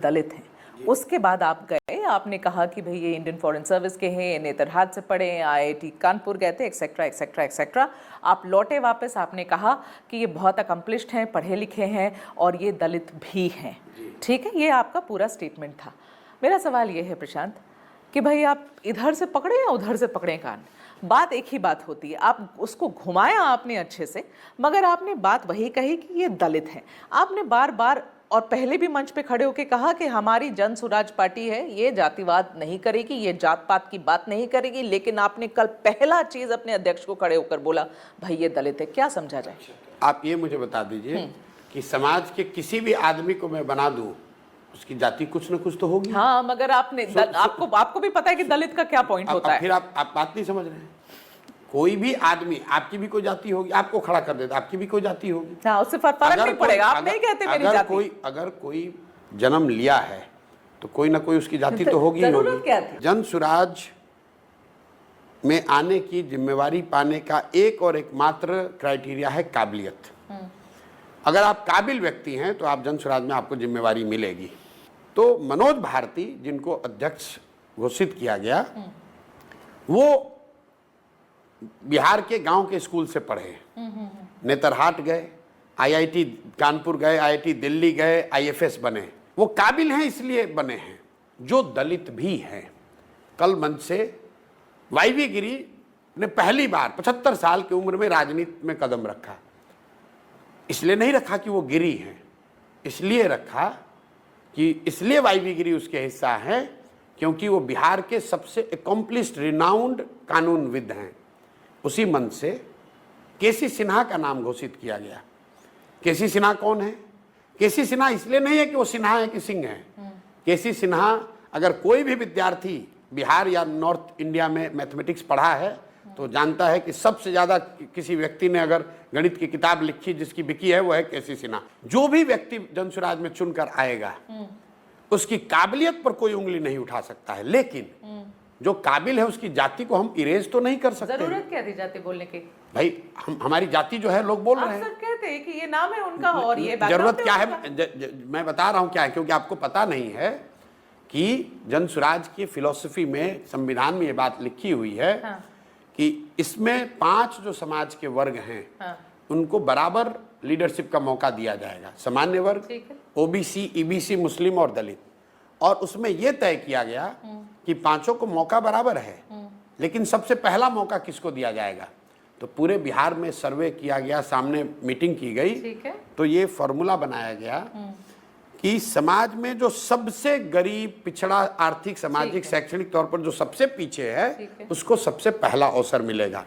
दलित हैं। उसके बाद आप गए, आपने कहा कि भाई ये इंडियन फॉरेन सर्विस के हैं, ये नेतरहाट से पढ़े हैं, आईआईटी कानपुर गए थे, एक्सेट्रा एक्सेट्रा एक्सेट्रा। आप लौटे वापस, आपने कहा कि ये बहुत अकम्पलिश्ड हैं, पढ़े लिखे हैं और ये दलित भी हैं। ठीक है, ये आपका पूरा स्टेटमेंट था। मेरा सवाल ये है प्रशांत कि भाई आप इधर से पकड़े या उधर से पकड़े कान, बात एक ही बात होती है। आप उसको घुमाया आपने अच्छे से, मगर आपने बात वही कही कि ये दलित हैं। आपने बार बार और पहले भी मंच पे खड़े होकर कहा कि हमारी जन स्वराज पार्टी है, ये जातिवाद नहीं करेगी, ये जात पात की बात नहीं करेगी। लेकिन आपने कल पहला चीज अपने अध्यक्ष को खड़े होकर बोला भाई ये दलित है। क्या समझा जाए? आप ये मुझे बता दीजिए कि समाज के किसी भी आदमी को मैं बना दूं, उसकी जाति कुछ न कुछ तो होगी। हाँ, मगर आपने आपको भी पता है कि दलित का क्या पॉइंट होता है। फिर आप बात नहीं समझ रहे हैं। कोई भी आदमी, आपकी भी कोई जाति होगी, आपको खड़ा कर देता, आपकी भी कोई जाति होगी। हाँ, उससे फर्क नहीं पड़ेगा। आप नहीं कहते मेरी जाति। अगर कोई जन्म लिया है तो कोई ना कोई उसकी जाति तो होगी ही होगी। जन स्वराज में आने की जिम्मेवारी पाने का एक और एकमात्र क्राइटेरिया है काबिलियत। अगर आप काबिल व्यक्ति हैं तो आप जन स्वराज में आपको जिम्मेवारी मिलेगी। तो मनोज भारती, जिनको अध्यक्ष घोषित किया गया, वो बिहार के गांव के स्कूल से पढ़े, नेतरहाट गए, आईआईटी कानपुर गए, आईआईटी दिल्ली गए, आईएफएस बने। वो काबिल हैं इसलिए बने हैं। जो दलित भी हैं, कल मंच से वाईवी गिरी ने पहली बार 75 साल की उम्र में राजनीति में कदम रखा। इसलिए नहीं रखा कि वो गिरी हैं, इसलिए रखा कि इसलिए वाईवी गिरी उसके हिस्सा हैं क्योंकि वो बिहार के सबसे एकम्प्लिश्ड रिनाउंड कानूनविद हैं। उसी मंच से केसी सिन्हा का नाम घोषित किया गया। केसी सिन्हा कौन है? केसी सिन्हा इसलिए नहीं है कि वो सिन्हा है कि सिंह है। केसी सिन्हा, अगर कोई भी विद्यार्थी बिहार या नॉर्थ इंडिया में मैथमेटिक्स पढ़ा है तो जानता है कि सबसे ज्यादा किसी व्यक्ति ने अगर गणित की किताब लिखी जिसकी बिकी है वो है केसी सिन्हा। जो भी व्यक्ति जन स्वराज में चुनकर आएगा उसकी काबिलियत पर कोई उंगली नहीं उठा सकता है, लेकिन जो काबिल है उसकी जाति को हम इरेज तो नहीं कर सकते। जरूरत क्या थी जाति बोलने की? भाई हमारी जाति जो है, लोग बोल रहे हैं, सब कहते हैं कि ये नाम है उनका और ये जरूरत क्या है। मैं बता रहा हूं क्या है, क्योंकि आपको पता नहीं है कि जन स्वराज की फिलॉसफी में, संविधान में ये बात लिखी हुई है कि इसमें 5 जो समाज के वर्ग हैं उनको बराबर लीडरशिप का मौका दिया जाएगा। सामान्य वर्ग, ओबीसी, ईबीसी, मुस्लिम और दलित। और उसमें यह तय किया गया कि 5 को मौका बराबर है, लेकिन सबसे पहला मौका किसको दिया जाएगा। तो पूरे बिहार में सर्वे किया गया, सामने मीटिंग की गई, तो ये फॉर्मूला बनाया गया कि समाज में जो सबसे गरीब, पिछड़ा, आर्थिक, सामाजिक, शैक्षणिक तौर पर जो सबसे पीछे है उसको सबसे पहला अवसर मिलेगा।